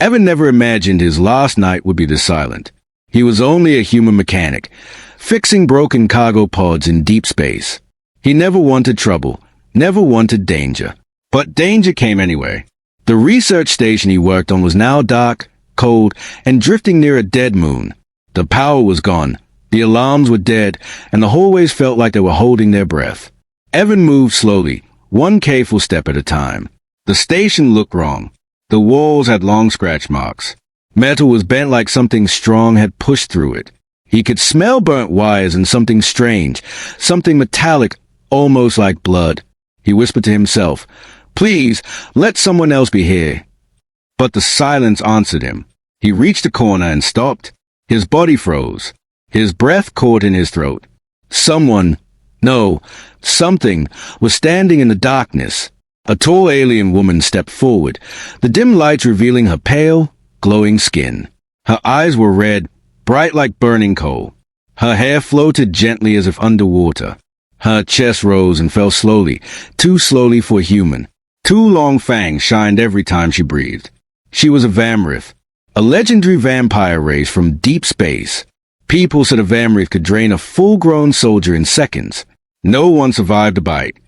Evan never imagined his last night would be this silent. He was only a human mechanic, fixing broken cargo pods in deep space. He never wanted trouble, never wanted danger. But danger came anyway. The research station he worked on was now dark, cold, and drifting near a dead moon. The power was gone, the alarms were dead, and the hallways felt like they were holding their breath. Evan moved slowly, one careful step at a time. The station looked wrong. The walls had long scratch marks. Metal was bent like something strong had pushed through it. He could smell burnt wires and something strange, something metallic, almost like blood. He whispered to himself, "Please, let someone else be here." But the silence answered him. He reached a corner and stopped. His body froze. His breath caught in his throat. Something, was standing in the darkness. A tall alien woman stepped forward, the dim lights revealing her pale, glowing skin. Her eyes were red, bright like burning coal. Her hair floated gently as if underwater. Her chest rose and fell slowly, too slowly for a human. Two long fangs shined every time she breathed. She was a Vamryth, a legendary vampire race from deep space. People said a Vamryth could drain a full-grown soldier in seconds. No one survived a bite.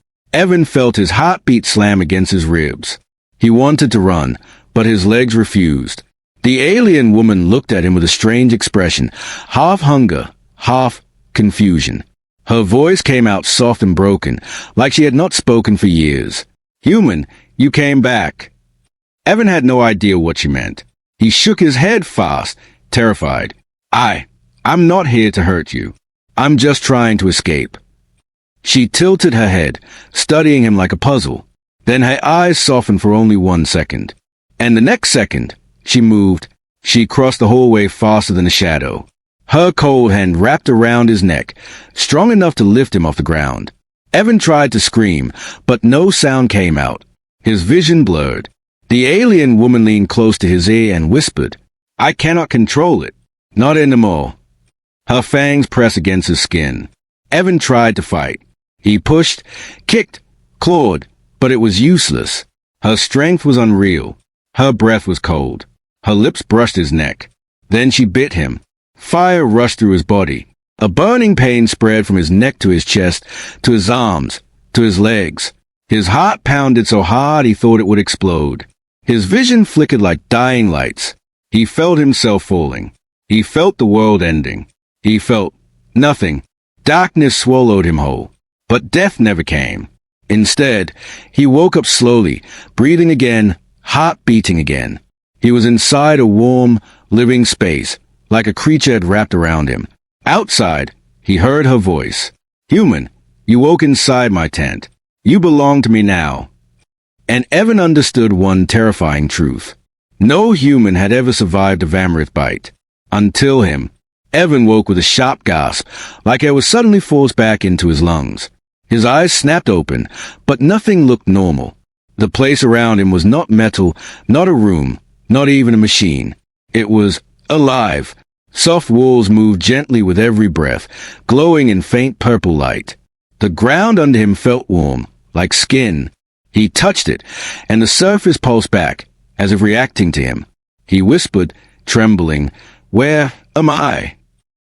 Evan felt his heartbeat slam against his ribs. He wanted to run, but his legs refused. The alien woman looked at him with a strange expression, half hunger, half confusion. Her voice came out soft and broken, like she had not spoken for years. "Human, you came back." Evan had no idea what she meant. He shook his head fast, terrified. I'm not here to hurt you. I'm just trying to escape." She tilted her head, studying him like a puzzle. Then her eyes softened for only 1 second. And the next second, she moved. She crossed the hallway faster than a shadow. Her cold hand wrapped around his neck, strong enough to lift him off the ground. Evan tried to scream, but no sound came out. His vision blurred. The alien woman leaned close to his ear and whispered, "I cannot control it. Not anymore." Her fangs pressed against his skin. Evan tried to fight. He pushed, kicked, clawed, but it was useless. Her strength was unreal. Her breath was cold. Her lips brushed his neck. Then she bit him. Fire rushed through his body. A burning pain spread from his neck to his chest, to his arms, to his legs. His heart pounded so hard he thought it would explode. His vision flickered like dying lights. He felt himself falling. He felt the world ending. He felt nothing. Darkness swallowed him whole. But death never came. Instead, he woke up slowly, breathing again, heart beating again. He was inside a warm, living space, like a creature had wrapped around him. Outside, he heard her voice. "Human, you woke inside my tent. You belong to me now." And Evan understood one terrifying truth. No human had ever survived a Vamryth bite. Until him. Evan woke with a sharp gasp, like air was suddenly forced back into his lungs. His eyes snapped open, but nothing looked normal. The place around him was not metal, not a room, not even a machine. It was alive. Soft walls moved gently with every breath, glowing in faint purple light. The ground under him felt warm, like skin. He touched it, and the surface pulsed back, as if reacting to him. He whispered, trembling, "Where am I?"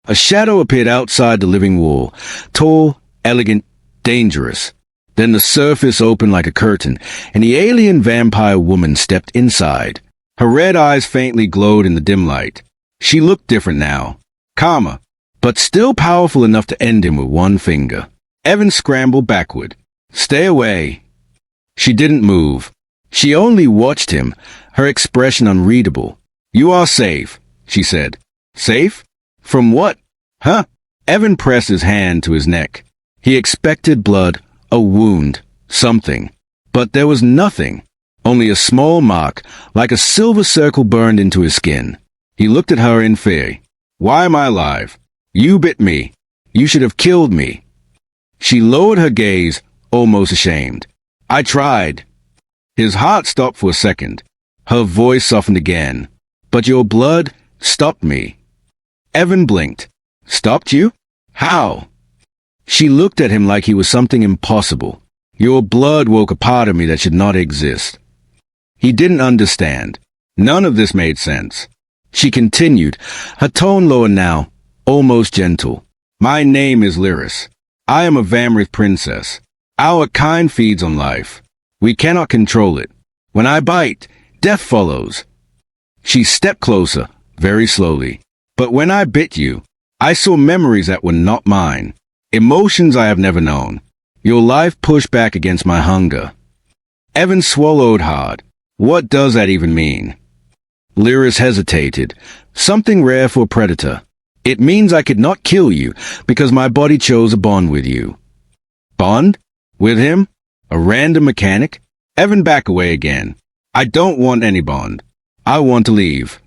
A shadow appeared outside the living wall, tall, elegant, dangerous. Then the surface opened like a curtain, and the alien vampire woman stepped inside. Her red eyes faintly glowed in the dim light. She looked different now, calmer, but still powerful enough to end him with one finger. Evan scrambled backward. "Stay away." She didn't move. She only watched him, her expression unreadable. "You are safe," she said. "Safe? From what? Huh?" Evan pressed his hand to his neck. He expected blood, a wound, something. But there was nothing. Only a small mark, like a silver circle burned into his skin. He looked at her in fear. "Why am I alive? You bit me. You should have killed me." She lowered her gaze, almost ashamed. "I tried." His heart stopped for a second. Her voice softened again. "But your blood stopped me." Evan blinked. "Stopped you? How?" She looked at him like he was something impossible. "Your blood woke a part of me that should not exist." He didn't understand. None of this made sense. She continued, her tone lower now, almost gentle. My name is Lyris. I am a Vamryth princess. Our kind feeds on life. We cannot control it. When I bite, death follows. She stepped closer, very slowly. But when I bit you, I saw memories that were not mine. Emotions I have never known. Your life pushed back against my hunger. Evan swallowed hard. What does that even mean? Lyris hesitated. Something rare for a predator. It means I could not kill you because my body chose a bond with you. Bond? With him? A random mechanic? Evan, back away again. I don't want any bond. I want to leave.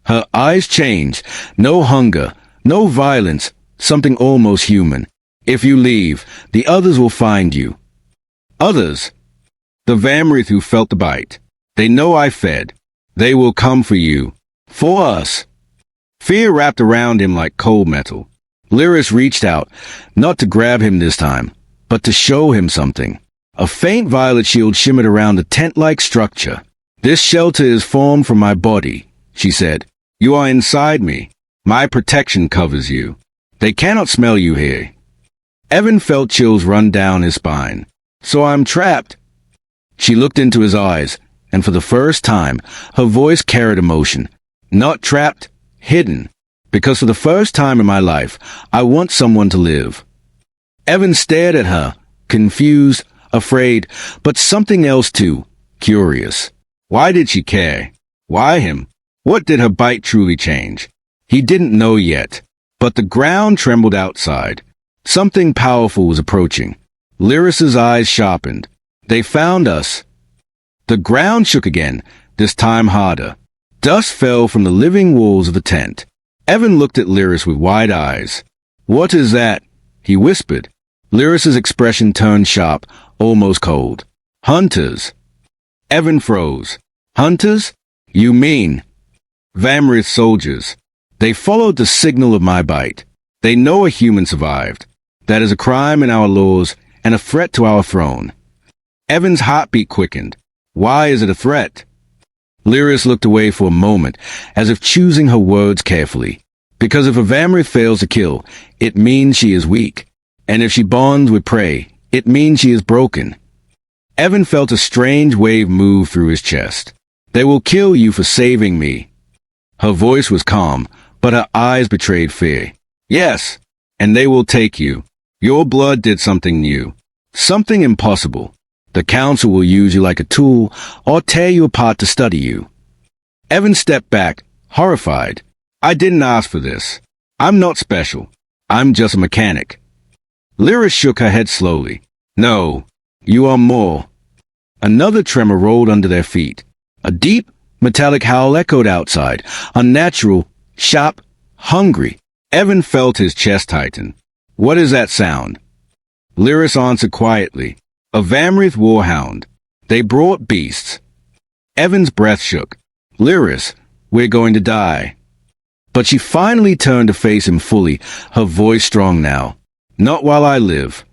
Her eyes changed. No hunger, no violence, something almost human. If you leave, the others will find you. Others? The Vamryth who felt the bite. They know I fed. They will come for you. For us. Fear wrapped around him like cold metal. Lyris reached out, not to grab him this time, but to show him something. A faint violet shield shimmered around the tent-like structure. This shelter is formed from my body, she said. You are inside me. My protection covers you. They cannot smell you here. Evan felt chills run down his spine. So I'm trapped. She looked into his eyes, and for the first time, her voice carried emotion. Not trapped, hidden. Because for the first time in my life, I want someone to live. Evan stared at her, confused, afraid, but something else too, curious. Why did she care? Why him? What did her bite truly change? He didn't know yet, but the ground trembled outside. Something powerful was approaching. Lyris's eyes sharpened. They found us. The ground shook again, this time harder. Dust fell from the living walls of the tent. Evan looked at Lyris with wide eyes. What is that? He whispered. Lyris's expression turned sharp, almost cold. Hunters. Evan froze. Hunters? You mean? Vamryth soldiers. They followed the signal of my bite. They know a human survived. That is a crime in our laws and a threat to our throne. Evan's heartbeat quickened. Why is it a threat? Lyris looked away for a moment, as if choosing her words carefully. Because if a Vamryth fails to kill, it means she is weak. And if she bonds with prey, it means she is broken. Evan felt a strange wave move through his chest. They will kill you for saving me. Her voice was calm, but her eyes betrayed fear. Yes, and they will take you. Your blood did something new. Something impossible. The Council will use you like a tool, or tear you apart to study you. Evan stepped back, horrified. I didn't ask for this. I'm not special. I'm just a mechanic. Lyris shook her head slowly. No, you are more. Another tremor rolled under their feet. A deep, metallic howl echoed outside, unnatural, sharp, hungry. Evan felt his chest tighten. What is that sound? Lyris answered quietly. A Vamryth warhound. They brought beasts. Evan's breath shook. Lyris, we're going to die. But she finally turned to face him fully, her voice strong now. Not while I live.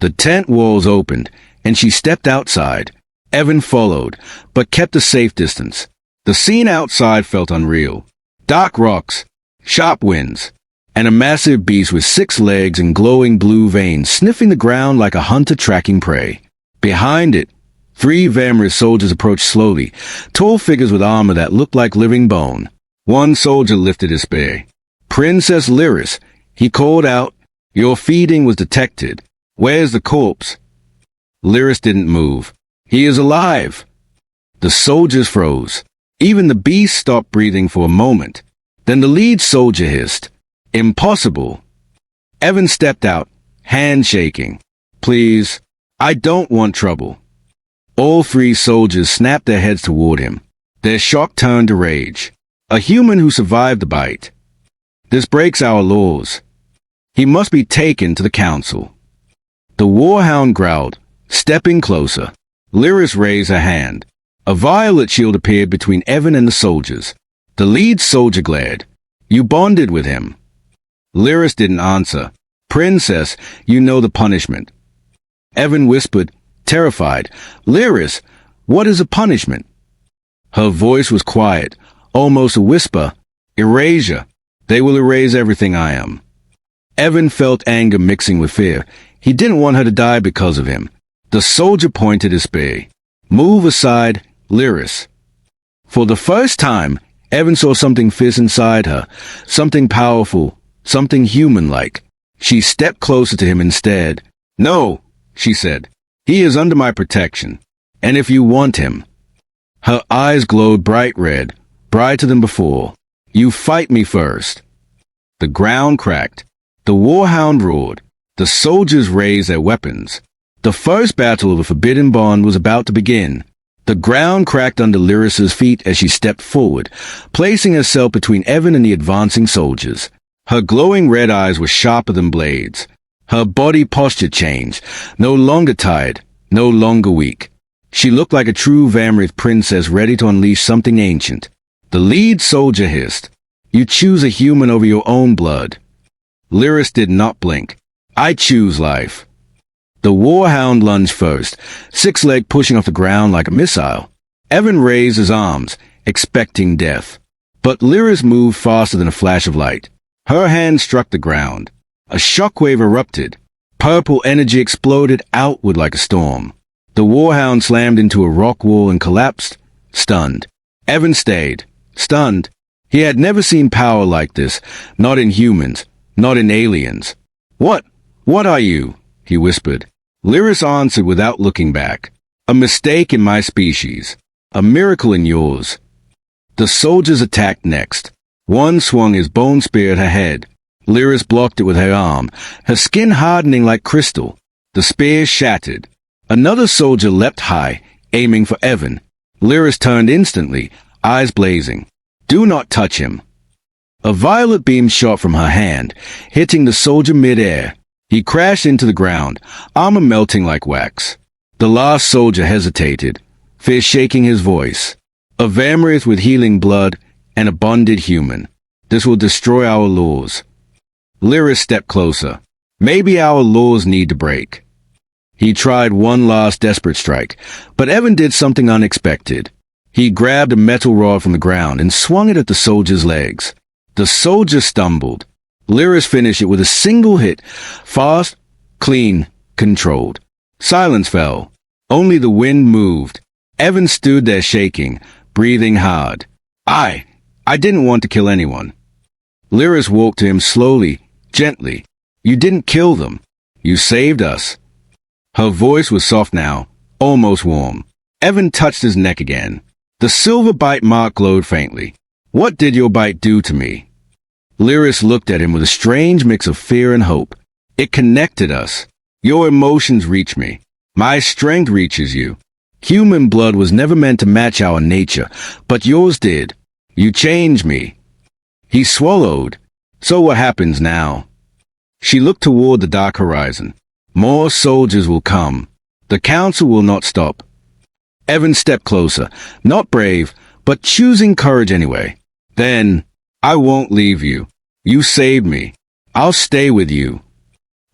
The tent walls opened, and she stepped outside. Evan followed, but kept a safe distance. The scene outside felt unreal. Dark rocks, sharp winds, and a massive beast with 6 legs and glowing blue veins sniffing the ground like a hunter tracking prey. Behind it, 3 Vamryth soldiers approached slowly, tall figures with armor that looked like living bone. One soldier lifted his spear. Princess Lyris, he called out. Your feeding was detected. Where's the corpse? Lyris didn't move. He is alive. The soldiers froze. Even the beast stopped breathing for a moment. Then the lead soldier hissed. Impossible. Evan stepped out, hand shaking. Please, I don't want trouble. All 3 soldiers snapped their heads toward him. Their shock turned to rage. A human who survived the bite. This breaks our laws. He must be taken to the council. The warhound growled, stepping closer. Lyris raised her hand. A violet shield appeared between Evan and the soldiers. The lead soldier glared. You bonded with him. Lyris didn't answer. Princess, you know the punishment. Evan whispered, terrified. Lyris, what is a punishment? Her voice was quiet, almost a whisper. Erasure. They will erase everything I am. Evan felt anger mixing with fear. He didn't want her to die because of him. The soldier pointed his spear. Move aside, Lyris. For the first time, Evan saw something fierce inside her, something powerful, something human-like. She stepped closer to him instead. No, she said. He is under my protection. And if you want him. Her eyes glowed bright red, brighter than before. You fight me first. The ground cracked. The warhound roared. The soldiers raised their weapons. The first battle of the Forbidden Bond was about to begin. The ground cracked under Lyris's feet as she stepped forward, placing herself between Evan and the advancing soldiers. Her glowing red eyes were sharper than blades. Her body posture changed, no longer tired, no longer weak. She looked like a true Vamryth princess ready to unleash something ancient. The lead soldier hissed, "You choose a human over your own blood." Lyris did not blink. "I choose life." The warhound lunged first, six-leg pushing off the ground like a missile. Evan raised his arms, expecting death. But Lyris moved faster than a flash of light. Her hand struck the ground. A shockwave erupted. Purple energy exploded outward like a storm. The warhound slammed into a rock wall and collapsed, stunned. Evan stayed, stunned. He had never seen power like this, not in humans, not in aliens. What are you?" he whispered. Lyris answered without looking back. "A mistake in my species. A miracle in yours." The soldiers attacked next. One swung his bone spear at her head. Lyris blocked it with her arm, her skin hardening like crystal. The spear shattered. Another soldier leapt high, aiming for Evan. Lyris turned instantly, eyes blazing. "Do not touch him." A violet beam shot from her hand, hitting the soldier mid-air. He crashed into the ground, armor melting like wax. The last soldier hesitated, fear shaking his voice. A Vamryth with healing blood, and a bonded human. This will destroy our laws. Lyris stepped closer. Maybe our laws need to break. He tried one last desperate strike, but Evan did something unexpected. He grabbed a metal rod from the ground and swung it at the soldier's legs. The soldier stumbled. Lyris finished it with a single hit, fast, clean, controlled. Silence fell. Only the wind moved. Evan stood there shaking, breathing hard. I didn't want to kill anyone." Lyris walked to him slowly, gently. "You didn't kill them. You saved us." Her voice was soft now, almost warm. Evan touched his neck again. The silver bite mark glowed faintly. "What did your bite do to me?" Lyris looked at him with a strange mix of fear and hope. "It connected us. Your emotions reach me. My strength reaches you. Human blood was never meant to match our nature, but yours did. You changed me." He swallowed. "So what happens now?" She looked toward the dark horizon. "More soldiers will come. The council will not stop." Evan stepped closer, not brave, but choosing courage anyway. "Then, I won't leave you. You saved me. I'll stay with you."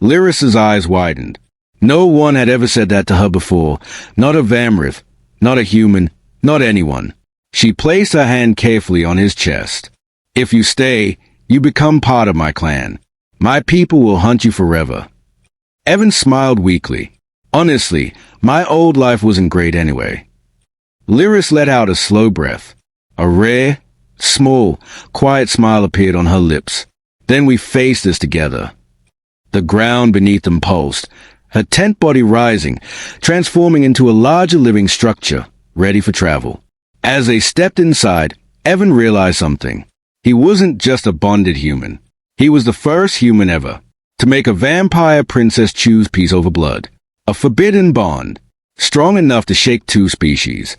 Lyris's eyes widened. No one had ever said that to her before. Not a Vamryth, not a human, not anyone. She placed her hand carefully on his chest. "If you stay, you become part of my clan. My people will hunt you forever." Evan smiled weakly. "Honestly, my old life wasn't great anyway." Lyris let out a slow breath. A rare, small, quiet smile appeared on her lips. "Then we face this together." The ground beneath them pulsed, her tent body rising, transforming into a larger living structure, ready for travel. As they stepped inside, Evan realized something. He wasn't just a bonded human. He was the first human ever to make a vampire princess choose peace over blood. A forbidden bond, strong enough to shake two species.